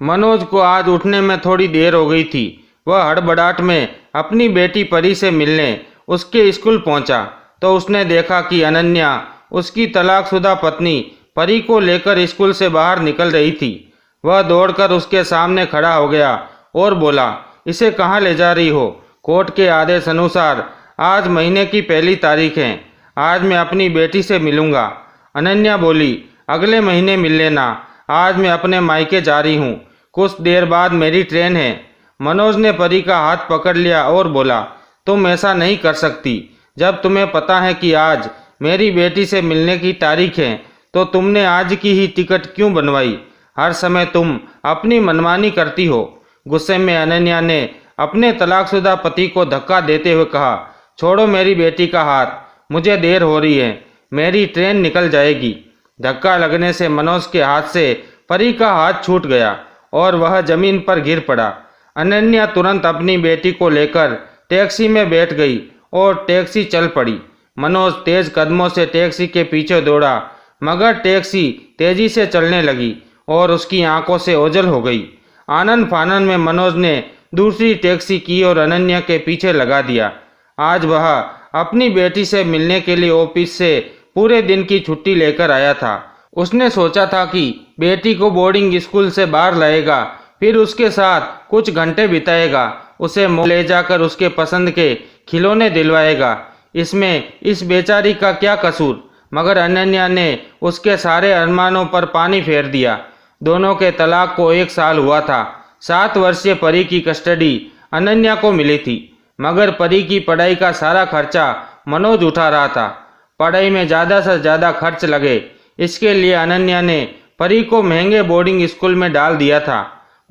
मनोज को आज उठने में थोड़ी देर हो गई थी। वह हड़बड़ाहट में अपनी बेटी परी से मिलने उसके स्कूल पहुंचा तो उसने देखा कि अनन्या उसकी तलाकशुदा पत्नी परी को लेकर स्कूल से बाहर निकल रही थी। वह दौड़कर उसके सामने खड़ा हो गया और बोला, इसे कहाँ ले जा रही हो? कोर्ट के आदेश अनुसार आज महीने की पहली तारीख है। आज मैं अपनी बेटी से मिलूंगा। अनन्या बोली, अगले महीने मिल लेना। आज मैं अपने मायके जा रही हूँ। कुछ देर बाद मेरी ट्रेन है। मनोज ने परी का हाथ पकड़ लिया और बोला, तुम ऐसा नहीं कर सकती। जब तुम्हें पता है कि आज मेरी बेटी से मिलने की तारीख है तो तुमने आज की ही टिकट क्यों बनवाई? हर समय तुम अपनी मनमानी करती हो। गुस्से में अनन्या ने अपने तलाकशुदा पति को धक्का देते हुए कहा, छोड़ो मेरी बेटी का हाथ, मुझे देर हो रही है, मेरी ट्रेन निकल जाएगी। धक्का लगने से मनोज के हाथ से परी का हाथ छूट गया और वह जमीन पर गिर पड़ा। अनन्या तुरंत अपनी बेटी को लेकर टैक्सी में बैठ गई और टैक्सी चल पड़ी। मनोज तेज कदमों से टैक्सी के पीछे दौड़ा, मगर टैक्सी तेजी से चलने लगी और उसकी आंखों से ओझल हो गई। आनन फानन में मनोज ने दूसरी टैक्सी की और अनन्या के पीछे लगा दिया। आज वह अपनी बेटी से मिलने के लिए ऑफिस से पूरे दिन की छुट्टी लेकर आया था। उसने सोचा था कि बेटी को बोर्डिंग स्कूल से बाहर लाएगा, फिर उसके साथ कुछ घंटे बिताएगा, उसे मॉल ले जाकर उसके पसंद के खिलौने दिलवाएगा। इसमें इस बेचारी का क्या कसूर? मगर अनन्या ने उसके सारे अरमानों पर पानी फेर दिया। दोनों के तलाक को 1 साल हुआ था। 7 वर्षीय परी की कस्टडी अनन्या को मिली थी, मगर परी की पढ़ाई का सारा खर्चा मनोज उठा रहा था। पढ़ाई में ज़्यादा से ज़्यादा खर्च लगे, इसके लिए अनन्या ने परी को महंगे बोर्डिंग स्कूल में डाल दिया था।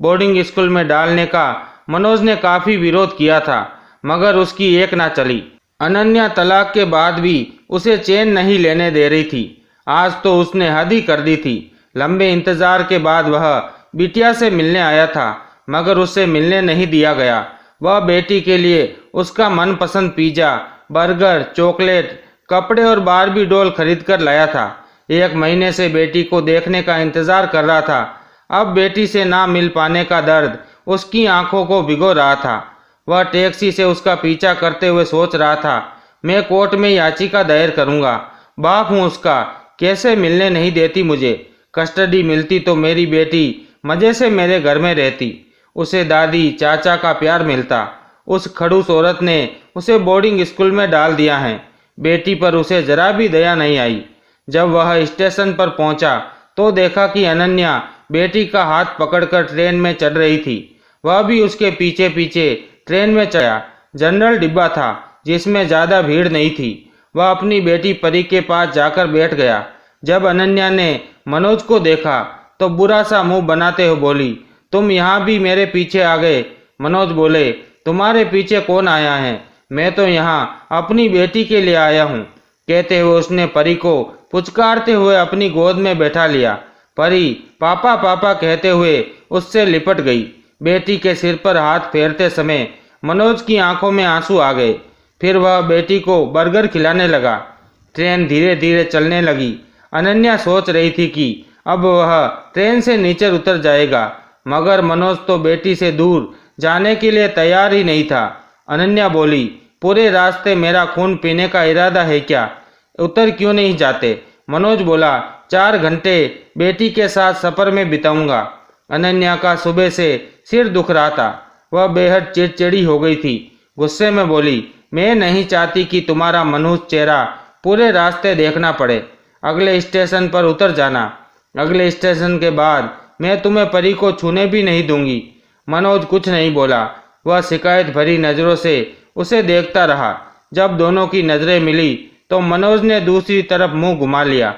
बोर्डिंग स्कूल में डालने का मनोज ने काफ़ी विरोध किया था, मगर उसकी एक ना चली। अनन्या तलाक के बाद भी उसे चैन नहीं लेने दे रही थी। आज तो उसने हद ही कर दी थी। लंबे इंतजार के बाद वह बिटिया से मिलने आया था, मगर उससे मिलने नहीं दिया गया। वह बेटी के लिए उसका मनपसंद पिज्जा, बर्गर, चॉकलेट, कपड़े और बारबी डॉल खरीद कर लाया था। 1 महीने से बेटी को देखने का इंतजार कर रहा था। अब बेटी से ना मिल पाने का दर्द उसकी आंखों को भिगो रहा था। वह टैक्सी से उसका पीछा करते हुए सोच रहा था, मैं कोर्ट में याचिका दायर करूंगा। बाप हूँ उसका, कैसे मिलने नहीं देती मुझे। कस्टडी मिलती तो मेरी बेटी मज़े से मेरे घर में रहती, उसे दादी चाचा का प्यार मिलता। उस खड़ूस औरत ने उसे बोर्डिंग स्कूल में डाल दिया है। बेटी पर उसे जरा भी दया नहीं आई। जब वह स्टेशन पर पहुंचा तो देखा कि अनन्या बेटी का हाथ पकड़कर ट्रेन में चढ़ रही थी। वह भी उसके पीछे पीछे ट्रेन में चढ़ा। जनरल डिब्बा था जिसमें ज़्यादा भीड़ नहीं थी। वह अपनी बेटी परी के पास जाकर बैठ गया। जब अनन्या ने मनोज को देखा तो बुरा सा मुंह बनाते हुए बोली, तुम यहाँ भी मेरे पीछे आ गए? मनोज बोले, तुम्हारे पीछे कौन आया है? मैं तो यहाँ अपनी बेटी के लिए आया हूँ। कहते हुए उसने परी को पुचकारते हुए अपनी गोद में बैठा लिया। परी पापा पापा कहते हुए उससे लिपट गई। बेटी के सिर पर हाथ फेरते समय मनोज की आंखों में आंसू आ गए। फिर वह बेटी को बर्गर खिलाने लगा। ट्रेन धीरे धीरे चलने लगी। अनन्या सोच रही थी कि अब वह ट्रेन से नीचे उतर जाएगा, मगर मनोज तो बेटी से दूर जाने के लिए तैयार ही नहीं था। अनन्या बोली, पूरे रास्ते मेरा खून पीने का इरादा है क्या? उतर क्यों नहीं जाते? मनोज बोला, 4 घंटे बेटी के साथ सफ़र में बिताऊंगा। अनन्या का सुबह से सिर दुख रहा था। वह बेहद चिड़चिड़ी हो गई थी। गुस्से में बोली, मैं नहीं चाहती कि तुम्हारा मनहूस चेहरा पूरे रास्ते देखना पड़े। अगले स्टेशन पर उतर जाना। अगले स्टेशन के बाद मैं तुम्हें परी को छूने भी नहीं दूंगी। मनोज कुछ नहीं बोला। वह शिकायत भरी नज़रों से उसे देखता रहा। जब दोनों की नज़रें मिली तो मनोज ने दूसरी तरफ मुंह घुमा लिया।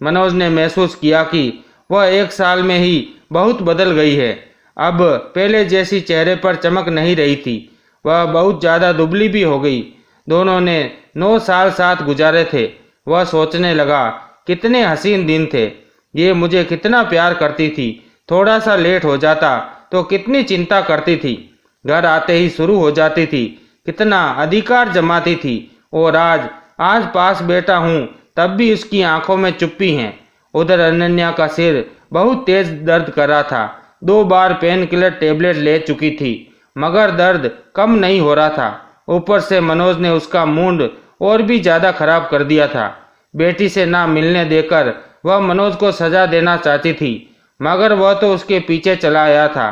मनोज ने महसूस किया कि वह 1 साल में ही बहुत बदल गई है। अब पहले जैसी चेहरे पर चमक नहीं रही थी। वह बहुत ज़्यादा दुबली भी हो गई। दोनों ने 9 साल साथ गुजारे थे। वह सोचने लगा, कितने हसीन दिन थे। ये मुझे कितना प्यार करती थी। थोड़ा सा लेट हो जाता तो कितनी चिंता करती थी। घर आते ही शुरू हो जाती थी, कितना अधिकार जमाती थी। और आज पास बैठा हूँ तब भी उसकी आंखों में चुप्पी है। उधर अनन्या का सिर बहुत तेज दर्द कर रहा था। 2 बार पेन किलर टेबलेट ले चुकी थी, मगर दर्द कम नहीं हो रहा था। ऊपर से मनोज ने उसका मूड और भी ज़्यादा खराब कर दिया था। बेटी से ना मिलने देकर वह मनोज को सजा देना चाहती थी, मगर वह तो उसके पीछे चला आया था।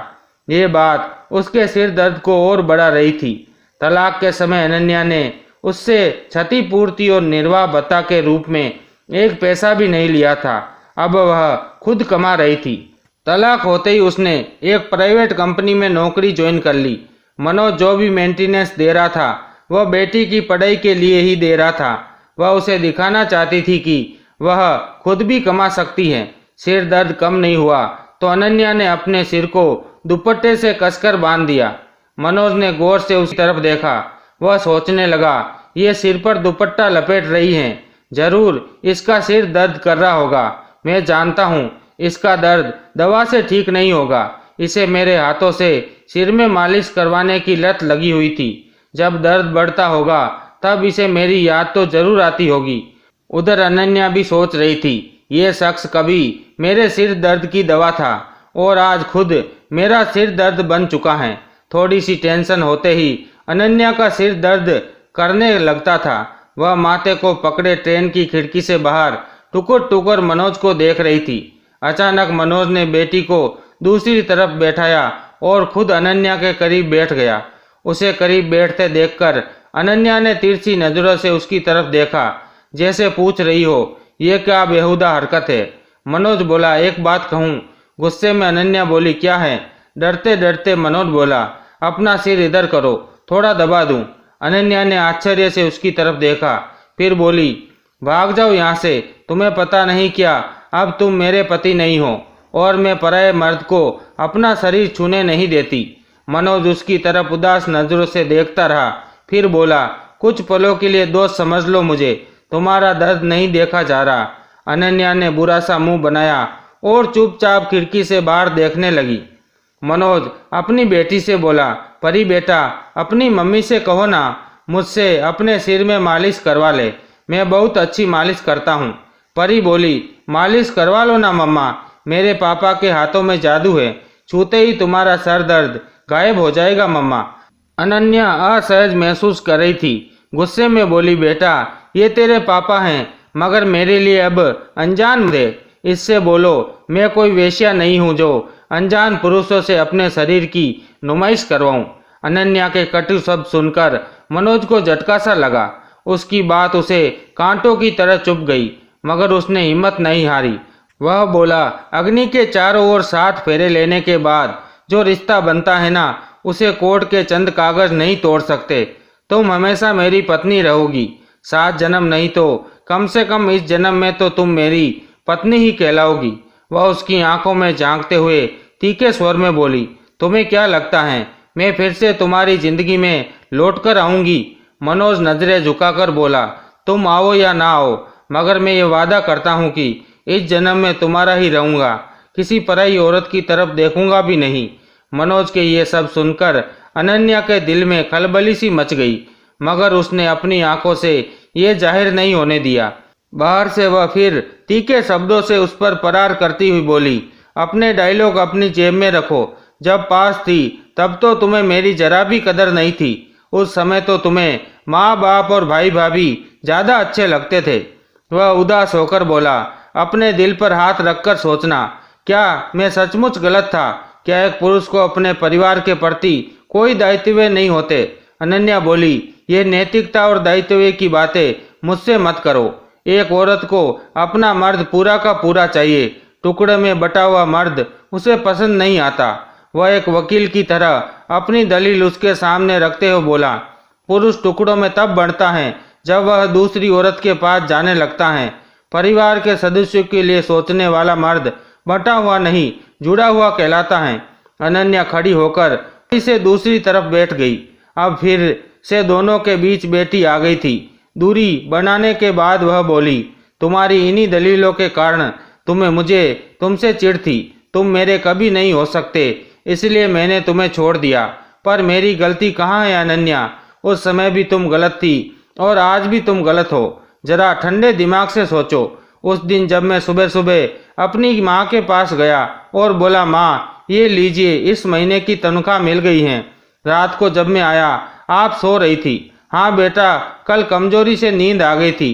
ये बात उसके सिर दर्द को और बढ़ा रही थी। तलाक के समय अनन्या ने उससे क्षतिपूर्ति और निर्वाह भत्ता के रूप में 1 पैसा भी नहीं लिया था। अब वह खुद कमा रही थी। तलाक होते ही उसने एक प्राइवेट कंपनी में नौकरी ज्वाइन कर ली। मनोज जो भी मेंटेनेंस दे रहा था वह बेटी की पढ़ाई के लिए ही दे रहा था। वह उसे दिखाना चाहती थी कि वह खुद भी कमा सकती है। सिर दर्द कम नहीं हुआ तो अनन्या ने अपने सिर को दुपट्टे से कसकर बांध दिया। मनोज ने गौर से उसकी तरफ देखा। वह सोचने लगा, ये सिर पर दुपट्टा लपेट रही है, जरूर इसका सिर दर्द कर रहा होगा। मैं जानता हूँ इसका दर्द दवा से ठीक नहीं होगा। इसे मेरे हाथों से सिर में मालिश करवाने की लत लगी हुई थी। जब दर्द बढ़ता होगा तब इसे मेरी याद तो जरूर आती होगी। उधर अनन्या भी सोच रही थी, ये शख्स कभी मेरे सिर दर्द की दवा था और आज खुद मेरा सिर दर्द बन चुका है। थोड़ी सी टेंशन होते ही अनन्या का सिर दर्द करने लगता था। वह माथे को पकड़े ट्रेन की खिड़की से बाहर टुकुर टुकुर मनोज को देख रही थी। अचानक मनोज ने बेटी को दूसरी तरफ बैठाया और खुद अनन्या के करीब बैठ गया। उसे करीब बैठते देखकर अनन्या ने तिरछी नजरों से उसकी तरफ देखा, जैसे पूछ रही हो, ये क्या बेहुदा हरकत है। मनोज बोला, एक बात कहूँ। गुस्से में अनन्या बोली, क्या है। डरते डरते मनोज बोला, अपना सिर इधर करो, थोड़ा दबा दूं। अनन्या ने आश्चर्य से उसकी तरफ देखा, फिर बोली, भाग जाओ यहाँ से, तुम्हें पता नहीं क्या अब तुम मेरे पति नहीं हो और मैं पराये मर्द को अपना शरीर छूने नहीं देती। मनोज उसकी तरफ उदास नजरों से देखता रहा, फिर बोला, कुछ पलों के लिए दोस्त समझ लो मुझे, तुम्हारा दर्द नहीं देखा जा रहा। अनन्या ने बुरा सा मुंह बनाया और चुपचाप खिड़की से बाहर देखने लगी। मनोज अपनी बेटी से बोला, परी बेटा, अपनी मम्मी से कहो ना मुझसे अपने सिर में मालिश करवा ले, मैं बहुत अच्छी मालिश करता हूँ। परी बोली, मालिश करवा लो ना मम्मा, मेरे पापा के हाथों में जादू है, छूते ही तुम्हारा सर दर्द गायब हो जाएगा मम्मा। अनन्या असहज महसूस कर रही थी। गुस्से में बोली, बेटा ये तेरे पापा हैं, मगर मेरे लिए अब अनजान दे। इससे बोलो मैं कोई वेश्या नहीं हूँ जो अनजान पुरुषों से अपने शरीर की नुमाइश करवाऊँ। अनन्या के कटु शब्द सुनकर मनोज को झटका सा लगा। उसकी बात उसे कांटों की तरह चुभ गई, मगर उसने हिम्मत नहीं हारी। वह बोला, अग्नि के चारों ओर 7 फेरे लेने के बाद जो रिश्ता बनता है ना, उसे कोर्ट के चंद कागज नहीं तोड़ सकते। तुम हमेशा मेरी पत्नी रहोगी, 7 जन्म नहीं तो कम से कम इस जन्म में तो तुम मेरी पत्नी ही कहलाओगी। वह उसकी आंखों में झांकते हुए तीखे स्वर में बोली, तुम्हें क्या लगता है मैं फिर से तुम्हारी जिंदगी में लौटकर आऊंगी। मनोज नजरें झुकाकर बोला, तुम आओ या ना आओ, मगर मैं ये वादा करता हूँ कि इस जन्म में तुम्हारा ही रहूंगा, किसी पराई औरत की तरफ देखूंगा भी नहीं। मनोज के ये सब सुनकर अनन्या के दिल में खलबली सी मच गई, मगर उसने अपनी आंखों से ये जाहिर नहीं होने दिया। बाहर से वह फिर तीखे शब्दों से उस पर प्रहार करती हुई बोली, अपने डायलॉग अपनी जेब में रखो, जब पास थी तब तो तुम्हें मेरी जरा भी कदर नहीं थी। उस समय तो तुम्हें माँ बाप और भाई भाभी ज़्यादा अच्छे लगते थे। वह उदास होकर बोला, अपने दिल पर हाथ रखकर सोचना, क्या मैं सचमुच गलत था। क्या एक पुरुष को अपने परिवार के प्रति कोई दायित्व नहीं होते। अनन्या बोली, ये नैतिकता और दायित्व की बातें मुझसे मत करो। एक औरत को अपना मर्द पूरा का पूरा चाहिए, टुकड़े में बटा हुआ मर्द उसे पसंद नहीं आता। वह एक वकील की तरह अपनी दलील उसके सामने रखते हुए बोला, पुरुष टुकड़ों में तब बढ़ता है जब वह दूसरी औरत के पास जाने लगता है। परिवार के सदस्यों के लिए सोचने वाला मर्द बटा हुआ नहीं, जुड़ा हुआ कहलाता है। अनन्या खड़ी होकर से दूसरी तरफ बैठ गई। अब फिर से दोनों के बीच बेटी आ गई थी। दूरी बनाने के बाद वह बोली, तुम्हारी इन्हीं दलीलों के कारण मुझे तुमसे चिढ़ थी। तुम मेरे कभी नहीं हो सकते, इसलिए मैंने तुम्हें छोड़ दिया। पर मेरी गलती कहाँ है अनन्या? उस समय भी तुम गलत थी और आज भी तुम गलत हो। जरा ठंडे दिमाग से सोचो। उस दिन जब मैं सुबह सुबह अपनी माँ के पास गया और बोला, माँ ये लीजिए, इस महीने की तनख्वाह मिल गई है। रात को जब मैं आया आप सो रही थी। हाँ बेटा, कल कमजोरी से नींद आ गई थी,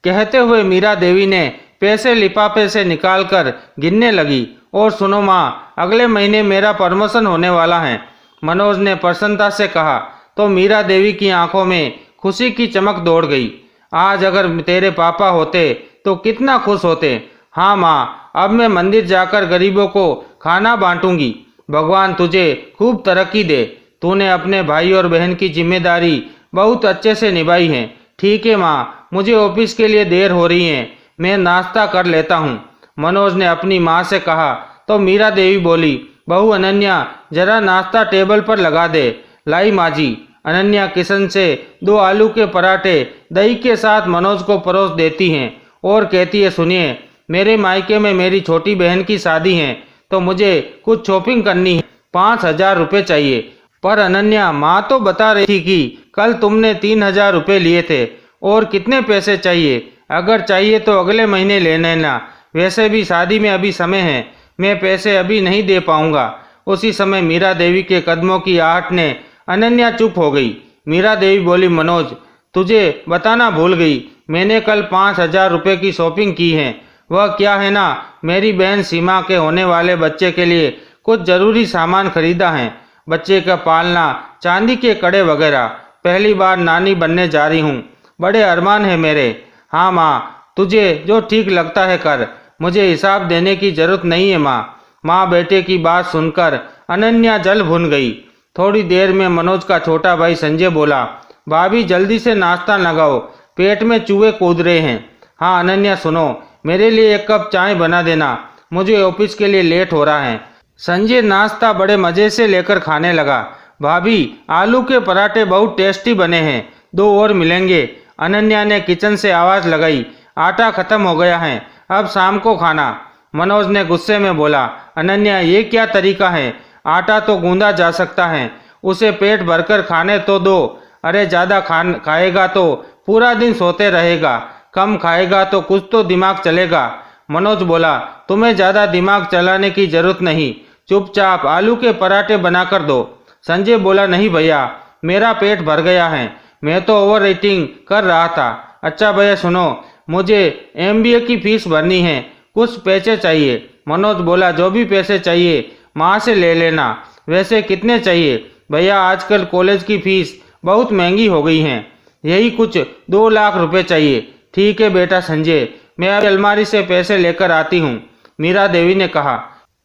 कहते हुए मीरा देवी ने पैसे लिफाफे से निकालकर गिनने लगी। और सुनो माँ, अगले महीने मेरा प्रमोशन होने वाला है, मनोज ने प्रसन्नता से कहा। तो मीरा देवी की आंखों में खुशी की चमक दौड़ गई। आज अगर तेरे पापा होते तो कितना खुश होते। हाँ माँ, अब मैं मंदिर जाकर गरीबों को खाना बांटूंगी। भगवान तुझे खूब तरक्की दे। तूने अपने भाई और बहन की जिम्मेदारी बहुत अच्छे से निभाई है। ठीक है माँ, मुझे ऑफिस के लिए देर हो रही है, मैं नाश्ता कर लेता हूँ, मनोज ने अपनी माँ से कहा। तो मीरा देवी बोली, बहू अनन्या, जरा नाश्ता टेबल पर लगा दे। लाई माँ जी। अनन्या किचन से 2 आलू के पराठे दही के साथ मनोज को परोस देती हैं और कहती है, सुनिए, मेरे मायके में मेरी छोटी बहन की शादी है तो मुझे कुछ शॉपिंग करनी है, 5,000 रुपये चाहिए। पर अनन्या, माँ तो बता रही थी कि कल तुमने 3,000 रुपये लिए थे। और कितने पैसे चाहिए? अगर चाहिए तो अगले महीने ले लेना, वैसे भी शादी में अभी समय है, मैं पैसे अभी नहीं दे पाऊंगा। उसी समय मीरा देवी के कदमों की आहट ने अनन्या चुप हो गई। मीरा देवी बोली, मनोज, तुझे बताना भूल गई, मैंने कल 5,000 रुपये की शॉपिंग की है। वह क्या है ना, मेरी बहन सीमा के होने वाले बच्चे के लिए कुछ जरूरी सामान खरीदा है, बच्चे का पालना, चांदी के कड़े वगैरह। पहली बार नानी बनने जा रही हूँ, बड़े अरमान है मेरे। हाँ माँ, तुझे जो ठीक लगता है कर, मुझे हिसाब देने की जरूरत नहीं है माँ। माँ बेटे की बात सुनकर अनन्या जल भुन गई। थोड़ी देर में मनोज का छोटा भाई संजय बोला, भाभी जल्दी से नाश्ता लगाओ, पेट में चूहे कूद रहे हैं। हाँ अनन्या सुनो, मेरे लिए 1 कप चाय बना देना, मुझे ऑफिस के लिए लेट हो रहा है। संजय नाश्ता बड़े मज़े से लेकर खाने लगा। भाभी, आलू के पराठे बहुत टेस्टी बने हैं, 2 और मिलेंगे। अनन्या ने किचन से आवाज़ लगाई, आटा खत्म हो गया है, अब शाम को खाना। मनोज ने गुस्से में बोला, अनन्या ये क्या तरीका है, आटा तो गूंदा जा सकता है, उसे पेट भरकर खाने तो दो। अरे ज़्यादा खाएगा तो पूरा दिन सोते रहेगा, कम खाएगा तो कुछ तो दिमाग चलेगा। मनोज बोला, तुम्हें ज़्यादा दिमाग चलाने की जरूरत नहीं, चुपचाप आलू के पराठे बनाकर दो। संजय बोला, नहीं भैया, मेरा पेट भर गया है, मैं तो ओवर ईटिंग कर रहा था। अच्छा भैया सुनो, मुझे MBA की फीस भरनी है, कुछ पैसे चाहिए। मनोज बोला, जो भी पैसे चाहिए माँ से ले लेना। वैसे कितने चाहिए? भैया आजकल कॉलेज की फीस बहुत महंगी हो गई है, यही कुछ 2 लाख रुपए चाहिए। ठीक है बेटा संजय, मैं अभी अलमारी से पैसे लेकर आती हूँ, मीरा देवी ने कहा।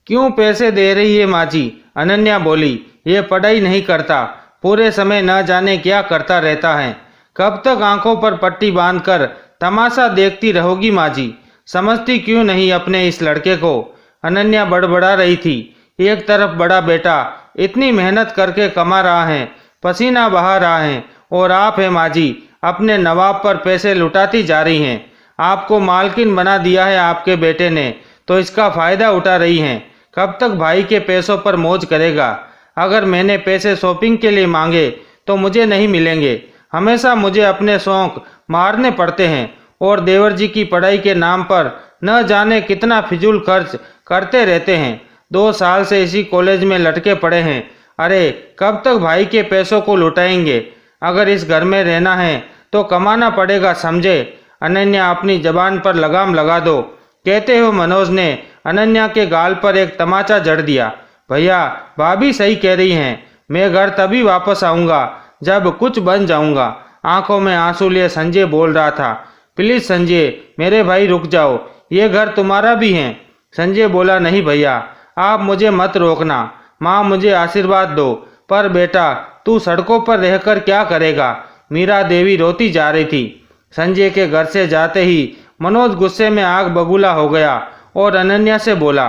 क्यों पैसे दे रही है माँ जी? अनन्या बोली, ये पढ़ाई नहीं करता, पूरे समय न जाने क्या करता रहता है, कब तक आंखों पर पट्टी बांधकर तमाशा देखती रहोगी माँ जी? समझती क्यों नहीं अपने इस लड़के को? अनन्या बड़बड़ा रही थी। एक तरफ बड़ा बेटा इतनी मेहनत करके कमा रहा है, पसीना बहा रहा है, और आप है माँ जी, अपने नवाब पर पैसे लुटाती जा रही हैं। आपको मालकिन बना दिया है आपके बेटे ने, तो इसका फायदा उठा रही हैं। कब तक भाई के पैसों पर मौज करेगा? अगर मैंने पैसे शॉपिंग के लिए मांगे तो मुझे नहीं मिलेंगे, हमेशा मुझे अपने शौक मारने पड़ते हैं, और देवर जी की पढ़ाई के नाम पर न जाने कितना फिजूल खर्च करते रहते हैं। 2 साल से इसी कॉलेज में लटके पड़े हैं। अरे कब तक भाई के पैसों को लुटाएंगे? अगर इस घर में रहना है तो कमाना पड़ेगा, समझे? अनन्या अपनी जबान पर लगाम लगा दो, कहते हुए मनोज ने अनन्या के गाल पर एक तमाचा जड़ दिया। भैया भाभी सही कह रही हैं, मैं घर तभी वापस आऊँगा जब कुछ बन जाऊँगा। आंखों में आंसू लिए संजय बोल रहा था, प्लीज संजय, मेरे भाई रुक जाओ, ये घर तुम्हारा भी है। संजय बोला, नहीं भैया, आप मुझे मत रोकना, माँ मुझे आशीर्वाद दो। पर बेटा तू सड़कों पर रहकर क्या करेगा? मीरा देवी रोती जा रही थी। संजय के घर से जाते ही मनोज गुस्से में आग बबूला हो गया और अनन्या से बोला,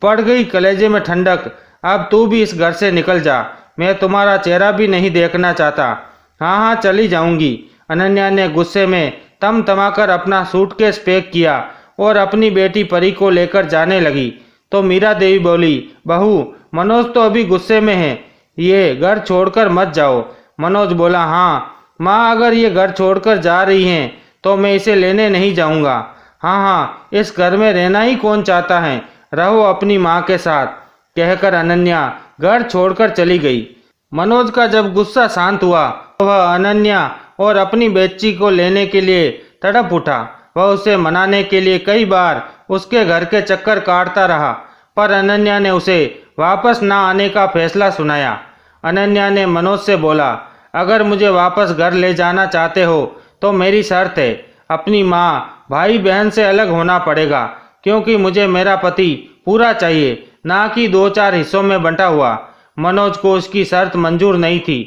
पड़ गई कलेजे में ठंडक, अब तू भी इस घर से निकल जा, मैं तुम्हारा चेहरा भी नहीं देखना चाहता। हाँ हाँ चली जाऊंगी। अनन्या ने गुस्से में तमतमाकर अपना सूटकेस पैक किया और अपनी बेटी परी को लेकर जाने लगी। तो मीरा देवी बोली, बहू मनोज तो अभी गुस्से में है, ये घर छोड़कर मत जाओ। मनोज बोला, हाँ माँ, अगर ये घर छोड़कर जा रही हैं तो मैं इसे लेने नहीं जाऊंगा। हाँ हाँ, इस घर में रहना ही कौन चाहता है, रहो अपनी माँ के साथ। कहकर अनन्या घर छोड़कर चली गई। मनोज का जब गुस्सा शांत हुआ तो वह अनन्या और अपनी बच्ची को लेने के लिए तड़प उठा। वह उसे मनाने के लिए कई बार उसके घर के चक्कर काटता रहा, पर अनन्या ने उसे वापस ना आने का फैसला सुनाया। अनन्या ने मनोज से बोला, अगर मुझे वापस घर ले जाना चाहते हो तो मेरी शर्त है, अपनी माँ भाई बहन से अलग होना पड़ेगा, क्योंकि मुझे मेरा पति पूरा चाहिए, ना कि 2-4 हिस्सों में बंटा हुआ। मनोज को उसकी शर्त मंजूर नहीं थी।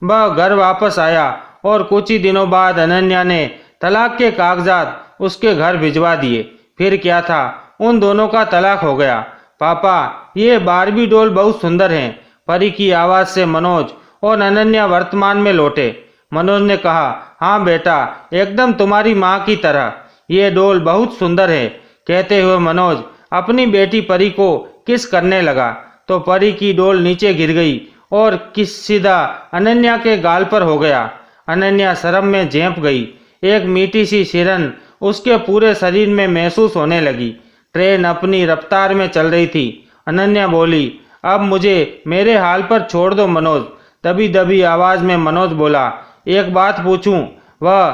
वह घर वापस आया और कुछ ही दिनों बाद अनन्या ने तलाक के कागजात उसके घर भिजवा दिए। फिर क्या था, उन दोनों का तलाक हो गया। पापा, ये बारबी डॉल बहुत सुंदर हैं। परी की आवाज़ से मनोज और अनन्या वर्तमान में लौटे। मनोज ने कहा, हाँ बेटा, एकदम तुम्हारी माँ की तरह, ये डॉल बहुत सुंदर है। कहते हुए मनोज अपनी बेटी परी को किस करने लगा तो परी की डोल नीचे गिर गई और किस सीधा अनन्या के गाल पर हो गया। अनन्या शर्म में झेंप गई। एक मीठी सी सिरन उसके पूरे शरीर में महसूस होने लगी। ट्रेन अपनी रफ्तार में चल रही थी। अनन्या बोली, अब मुझे मेरे हाल पर छोड़ दो मनोज। दबी दबी आवाज़ में मनोज बोला, एक बात पूछूं? वह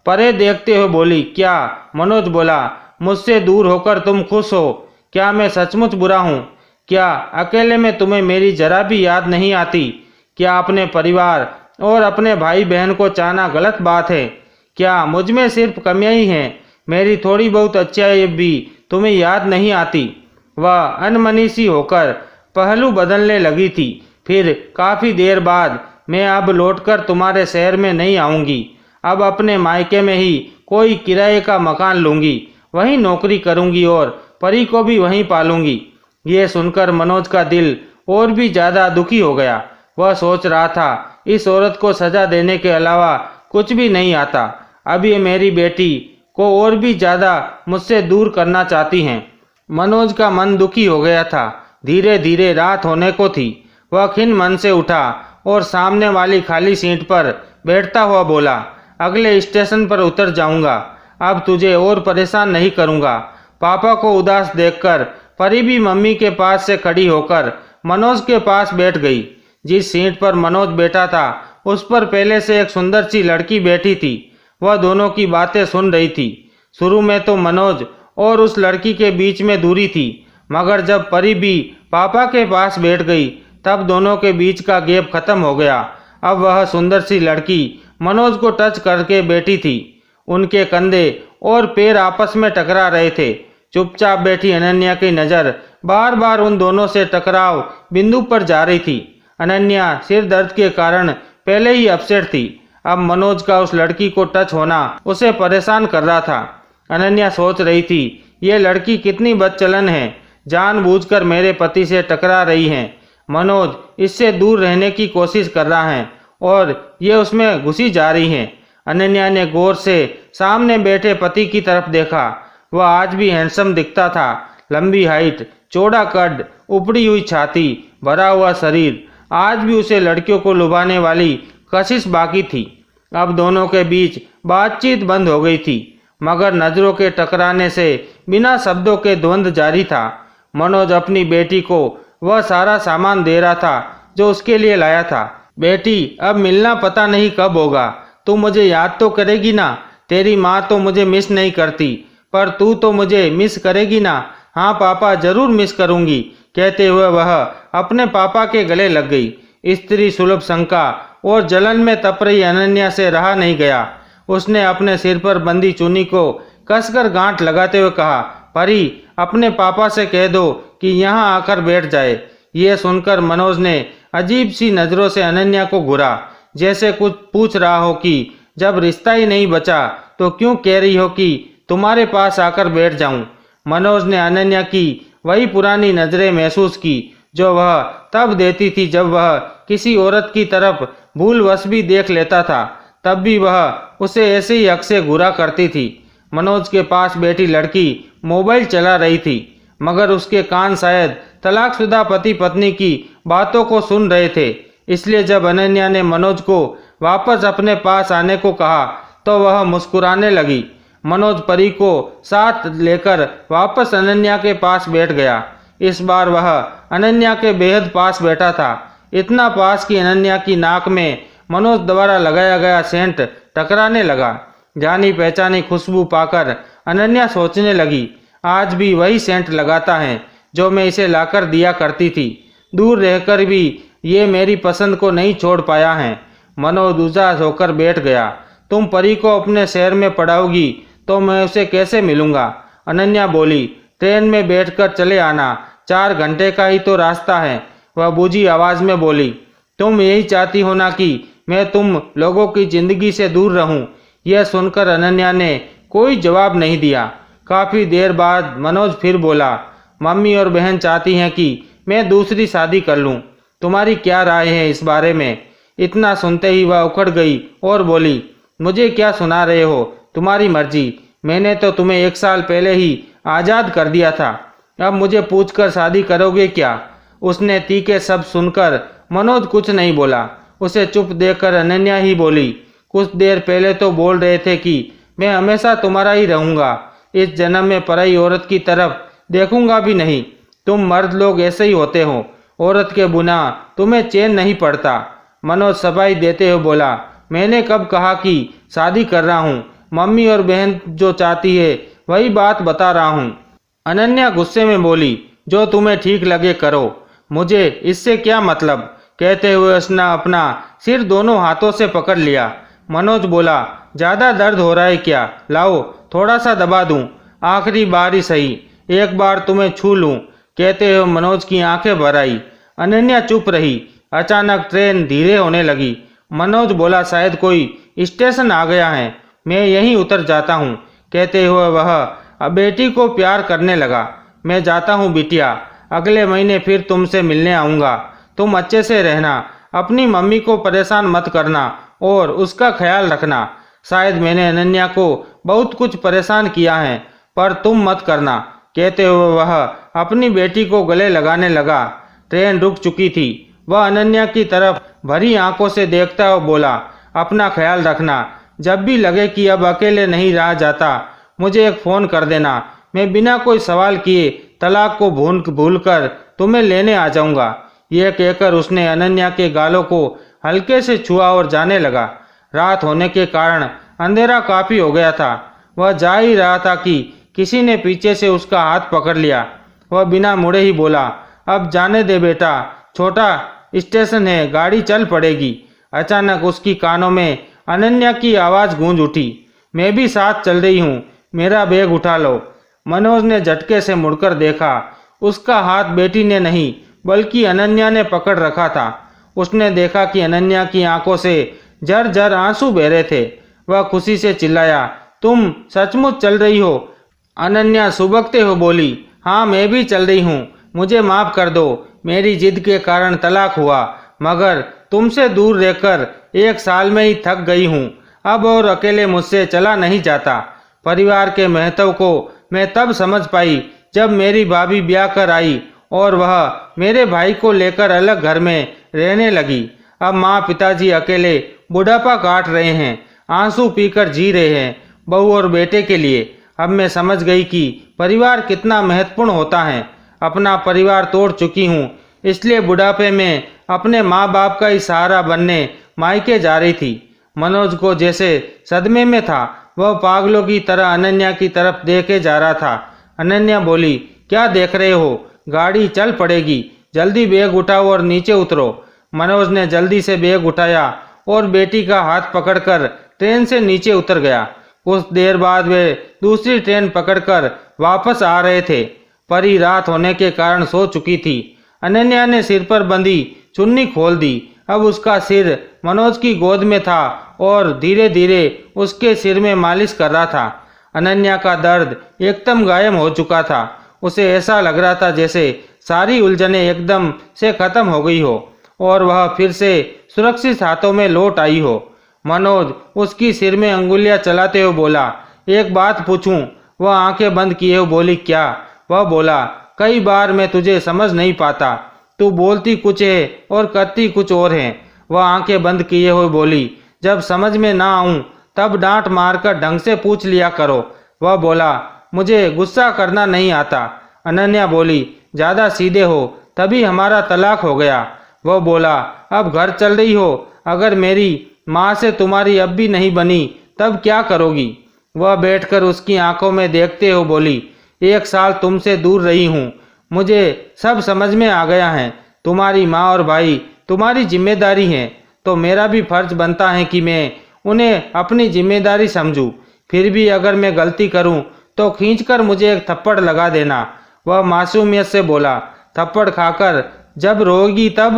परे देखते हुए बोली, क्या? मनोज बोला, मुझसे दूर होकर तुम खुश हो? क्या मैं सचमुच बुरा हूँ? क्या अकेले में तुम्हें मेरी जरा भी याद नहीं आती? क्या अपने परिवार और अपने भाई बहन को चाहना गलत बात है? क्या मुझ में सिर्फ कमियां ही हैं? मेरी थोड़ी बहुत अच्छाई भी तुम्हें याद नहीं आती? वह अनमनी सी होकर पहलू बदलने लगी थी। फिर काफ़ी देर बाद, मैं अब लौटकर तुम्हारे शहर में नहीं आऊँगी। अब अपने मायके में ही कोई किराए का मकान लूँगी, वहीं नौकरी करूँगी और परी को भी वहीं पालूँगी। ये सुनकर मनोज का दिल और भी ज़्यादा दुखी हो गया। वह सोच रहा था, इस औरत को सज़ा देने के अलावा कुछ भी नहीं आता। अब ये मेरी बेटी को और भी ज़्यादा मुझसे दूर करना चाहती हैं। मनोज का मन दुखी हो गया था। धीरे धीरे रात होने को थी। वह खिन्न मन से उठा और सामने वाली खाली सीट पर बैठता हुआ बोला, अगले स्टेशन पर उतर जाऊंगा। अब तुझे और परेशान नहीं करूंगा। पापा को उदास देखकर परी भी मम्मी के पास से खड़ी होकर मनोज के पास बैठ गई। जिस सीट पर मनोज बैठा था उस पर पहले से एक सुंदर सी लड़की बैठी थी। वह दोनों की बातें सुन रही थी। शुरू में तो मनोज और उस लड़की के बीच में दूरी थी, मगर जब परी भी पापा के पास बैठ गई तब दोनों के बीच का गैप खत्म हो गया। अब वह सुंदर सी लड़की मनोज को टच करके बैठी थी। उनके कंधे और पैर आपस में टकरा रहे थे। चुपचाप बैठी अनन्या की नज़र बार बार उन दोनों से टकराव बिंदु पर जा रही थी। अनन्या सिर दर्द के कारण पहले ही अपसेट थी। अब मनोज का उस लड़की को टच होना उसे परेशान कर रहा था। अनन्या सोच रही थी, ये लड़की कितनी बदचलन है, जानबूझकर मेरे पति से टकरा रही है। मनोज इससे दूर रहने की कोशिश कर रहा है और ये उसमें घुसी जा रही है। अनन्या ने गौर से सामने बैठे पति की तरफ देखा। वह आज भी हैंडसम दिखता था। लंबी हाइट, चौड़ा कद, उपड़ी हुई छाती, भरा हुआ शरीर। आज भी उसे लड़कियों को लुभाने वाली कशिश बाकी थी। अब दोनों के बीच बातचीत बंद हो गई थी, मगर नज़रों के टकराने से बिना शब्दों के द्वंद्व जारी था। मनोज अपनी बेटी को वह सारा सामान दे रहा था जो उसके लिए लाया था। बेटी, अब मिलना पता नहीं कब होगा। तू मुझे याद तो करेगी ना? तेरी माँ तो मुझे मिस नहीं करती, पर तू तो मुझे मिस करेगी ना? हाँ पापा, जरूर मिस करूँगी। कहते हुए वह अपने पापा के गले लग गई। स्त्री सुलभ शंका और जलन में तप रही अनन्या से रहा नहीं गया। उसने अपने सिर पर बंदी चुन्नी को कसकर गांठ लगाते हुए कहा, परी, अपने पापा से कह दो कि यहाँ आकर बैठ जाए। ये सुनकर मनोज ने अजीब सी नज़रों से अनन्या को घूरा, जैसे कुछ पूछ रहा हो कि जब रिश्ता ही नहीं बचा तो क्यों कह रही हो कि तुम्हारे पास आकर बैठ जाऊं। मनोज ने अनन्या की वही पुरानी नज़रें महसूस की जो वह तब देती थी जब वह किसी औरत की तरफ भूलवश भी देख लेता था। तब भी वह उसे ऐसे ही हक से घूरा करती थी। मनोज के पास बैठी लड़की मोबाइल चला रही थी, मगर उसके कान शायद तलाकशुदा पति पत्नी की बातों को सुन रहे थे। इसलिए जब अनन्या ने मनोज को वापस अपने पास आने को कहा तो वह मुस्कुराने लगी। मनोज परी को साथ लेकर वापस अनन्या के पास बैठ गया। इस बार वह अनन्या के बेहद पास बैठा था, इतना पास कि अनन्या की नाक में मनोज द्वारा लगाया गया सेंट टकराने लगा। जानी पहचानी खुशबू पाकर अनन्या सोचने लगी, आज भी वही सेंट लगाता है जो मैं इसे लाकर दिया करती थी। दूर रहकर भी ये मेरी पसंद को नहीं छोड़ पाया है। मनोज उदास होकर बैठ गया। तुम परी को अपने शहर में पढ़ाओगी तो मैं उसे कैसे मिलूंगा? अनन्या बोली। ट्रेन में बैठकर चले आना, 4 घंटे का ही तो रास्ता है। वह बूझी आवाज में बोली। तुम यही चाहती हो ना कि मैं तुम लोगों की जिंदगी से दूर रहूं? यह सुनकर अनन्या ने कोई जवाब नहीं दिया। काफी देर बाद मनोज फिर बोला, मम्मी और बहन चाहती हैं कि मैं दूसरी शादी कर लूं। तुम्हारी क्या राय है इस बारे में? इतना सुनते ही वह उखड़ गई और बोली, मुझे क्या सुना रहे हो? तुम्हारी मर्जी। मैंने तो तुम्हें 1 साल पहले ही आज़ाद कर दिया था। अब मुझे पूछकर शादी करोगे क्या? उसने तीखे शब्द सुनकर मनोज कुछ नहीं बोला। उसे चुप देखकर अनन्या ही बोली, कुछ देर पहले तो बोल रहे थे कि मैं हमेशा तुम्हारा ही रहूँगा, इस जन्म में पराई औरत की तरफ देखूंगा भी नहीं। तुम मर्द लोग ऐसे ही होते हो, औरत के बिना तुम्हें चैन नहीं पड़ता। मनोज सफाई देते हुए बोला, मैंने कब कहा कि शादी कर रहा हूँ? मम्मी और बहन जो चाहती है वही बात बता रहा हूँ। अनन्या गुस्से में बोली, जो तुम्हें ठीक लगे करो, मुझे इससे क्या मतलब? कहते हुए उसने अपना सिर दोनों हाथों से पकड़ लिया। मनोज बोला, ज़्यादा दर्द हो रहा है क्या? लाओ थोड़ा सा दबा दूं, आखिरी बार ही सही, एक बार तुम्हें छू लूं। कहते हुए मनोज की आंखें भर आई। अनन्या चुप रही। अचानक ट्रेन धीरे होने लगी। मनोज बोला, शायद कोई स्टेशन आ गया है, मैं यहीं उतर जाता हूँ। कहते हुए वह बेटी को प्यार करने लगा। मैं जाता हूँ बिटिया, अगले महीने फिर तुमसे मिलने आऊँगा। तुम अच्छे से रहना, अपनी मम्मी को परेशान मत करना और उसका ख्याल रखना। शायद मैंने अनन्या को बहुत कुछ परेशान किया है, पर तुम मत करना। कहते हुए वह अपनी बेटी को गले लगाने लगा। ट्रेन रुक चुकी थी। वह अनन्या की तरफ भरी आंखों से देखता हुआ बोला, अपना ख्याल रखना। जब भी लगे कि अब अकेले नहीं रहा जाता, मुझे एक फ़ोन कर देना। मैं बिना कोई सवाल किए तलाक को भूल कर तुम्हें लेने आ जाऊंगा। यह कहकर उसने अनन्या के गालों को हल्के से छुआ और जाने लगा। रात होने के कारण अंधेरा काफ़ी हो गया था। वह जा ही रहा था कि किसी ने पीछे से उसका हाथ पकड़ लिया। वह बिना मुड़े ही बोला, अब जाने दे बेटा, छोटा स्टेशन है, गाड़ी चल पड़ेगी। अचानक उसकी कानों में अनन्या की आवाज़ गूंज उठी, मैं भी साथ चल रही हूँ, मेरा बैग उठा लो। मनोज ने झटके से मुड़कर देखा। उसका हाथ बेटी ने नहीं बल्कि अनन्या ने पकड़ रखा था। उसने देखा कि अनन्या की आंखों से झरझर आंसू बह रहे थे। वह खुशी से चिल्लाया, तुम सचमुच चल रही हो? अनन्या सुबकते हुए बोली, हाँ मैं भी चल रही हूँ, मुझे माफ़ कर दो, मेरी जिद के कारण तलाक हुआ, मगर तुमसे दूर रहकर 1 साल में ही थक गई हूँ। अब और अकेले मुझसे चला नहीं जाता। परिवार के महत्व को मैं तब समझ पाई जब मेरी भाभी ब्याह कर आई और वह मेरे भाई को लेकर अलग घर में रहने लगी। अब माँ पिताजी अकेले बुढ़ापा काट रहे हैं, आंसू पीकर जी रहे हैं बहू और बेटे के लिए। अब मैं समझ गई कि परिवार कितना महत्वपूर्ण होता है। अपना परिवार तोड़ चुकी हूँ, इसलिए बुढ़ापे में अपने माँ बाप का ही सहारा बनने मायके जा रही थी। मनोज को जैसे सदमे में था, वह पागलों की तरह अनन्या की तरफ देखे जा रहा था। अनन्या बोली, क्या देख रहे हो? गाड़ी चल पड़ेगी, जल्दी बैग उठाओ और नीचे उतरो। मनोज ने जल्दी से बैग उठाया और बेटी का हाथ पकड़कर ट्रेन से नीचे उतर गया। कुछ देर बाद वे दूसरी ट्रेन पकड़कर वापस आ रहे थे। परी रात होने के कारण सो चुकी थी। अनन्या ने सिर पर बंधी चुन्नी खोल दी। अब उसका सिर मनोज की गोद में था और धीरे धीरे उसके सिर में मालिश कर रहा था। अनन्या का दर्द एकदम गायब हो चुका था। उसे ऐसा लग रहा था जैसे सारी उलझनें एकदम से खत्म हो गई हो और वह फिर से सुरक्षित हाथों में लौट आई हो। मनोज उसकी सिर में अंगुलियां चलाते हुए बोला, एक बात पूछूं? वह आंखें बंद किए हुए बोली, क्या? वह बोला, कई बार मैं तुझे समझ नहीं पाता, तू बोलती कुछ है और करती कुछ और है। वह आंखें बंद किए हुए बोली, जब समझ में ना आऊं तब डांट मारकर ढंग से पूछ लिया करो। वह बोला, मुझे गुस्सा करना नहीं आता। अनन्या बोली, ज़्यादा सीधे हो, तभी हमारा तलाक हो गया। वह बोला, अब घर चल रही हो, अगर मेरी माँ से तुम्हारी अब भी नहीं बनी तब क्या करोगी? वह बैठकर उसकी आंखों में देखते हुए बोली, 1 साल तुमसे दूर रही हूँ, मुझे सब समझ में आ गया है। तुम्हारी माँ और भाई तुम्हारी जिम्मेदारी हैं, तो मेरा भी फर्ज बनता है कि मैं उन्हें अपनी जिम्मेदारी समझूं। फिर भी अगर मैं गलती करूं तो खींचकर मुझे एक थप्पड़ लगा देना। वह मासूमियत से बोला, थप्पड़ खाकर जब रोएगी तब?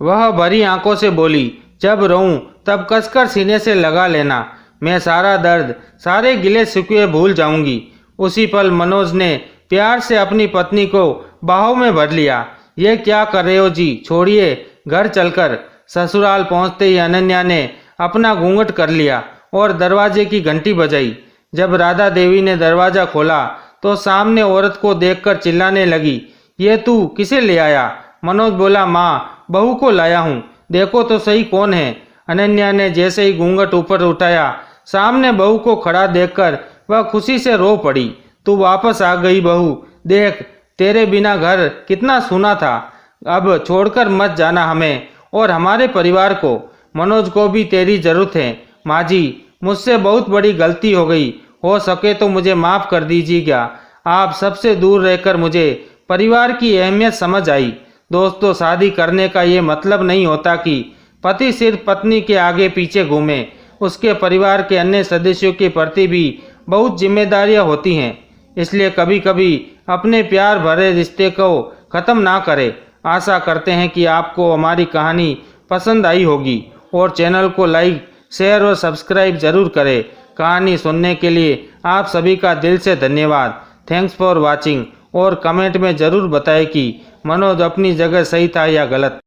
वह भरी आंखों से बोली, जब रोऊं तब कसकर सीने से लगा लेना, मैं सारा दर्द, सारे गिले शिकवे भूल जाऊंगी। उसी पल मनोज ने प्यार से अपनी पत्नी को बाहों में भर लिया। ये क्या कर रहे हो जी, छोड़िए, घर चलकर। ससुराल पहुंचते ही अनन्या ने अपना घूंघट कर लिया और दरवाजे की घंटी बजाई। जब राधा देवी ने दरवाजा खोला तो सामने औरत को देखकर चिल्लाने लगी, ये तू किसे ले आया? मनोज बोला, माँ, बहू को लाया हूँ, देखो तो सही कौन है। अनन्या ने जैसे ही घूंघट ऊपर उठाया, सामने बहू को खड़ा देखकर वह खुशी से रो पड़ी। तू वापस आ गई बहू, देख तेरे बिना घर कितना सूना था। अब छोड़कर मत जाना हमें और हमारे परिवार को। मनोज को भी तेरी जरूरत है। माँ जी, मुझसे बहुत बड़ी गलती हो गई, हो सके तो मुझे माफ़ कर दीजिएगा। आप सबसे दूर रहकर मुझे परिवार की अहमियत समझ आई। दोस्तों, शादी करने का ये मतलब नहीं होता कि पति सिर्फ पत्नी के आगे पीछे घूमे। उसके परिवार के अन्य सदस्यों के प्रति भी बहुत जिम्मेदारियां होती हैं। इसलिए कभी कभी अपने प्यार भरे रिश्ते को ख़त्म ना करें। आशा करते हैं कि आपको हमारी कहानी पसंद आई होगी और चैनल को लाइक, शेयर और सब्सक्राइब जरूर करें। कहानी सुनने के लिए आप सभी का दिल से धन्यवाद। Thanks for watching. और कमेंट में ज़रूर बताएं कि मनोज अपनी जगह सही था या गलत।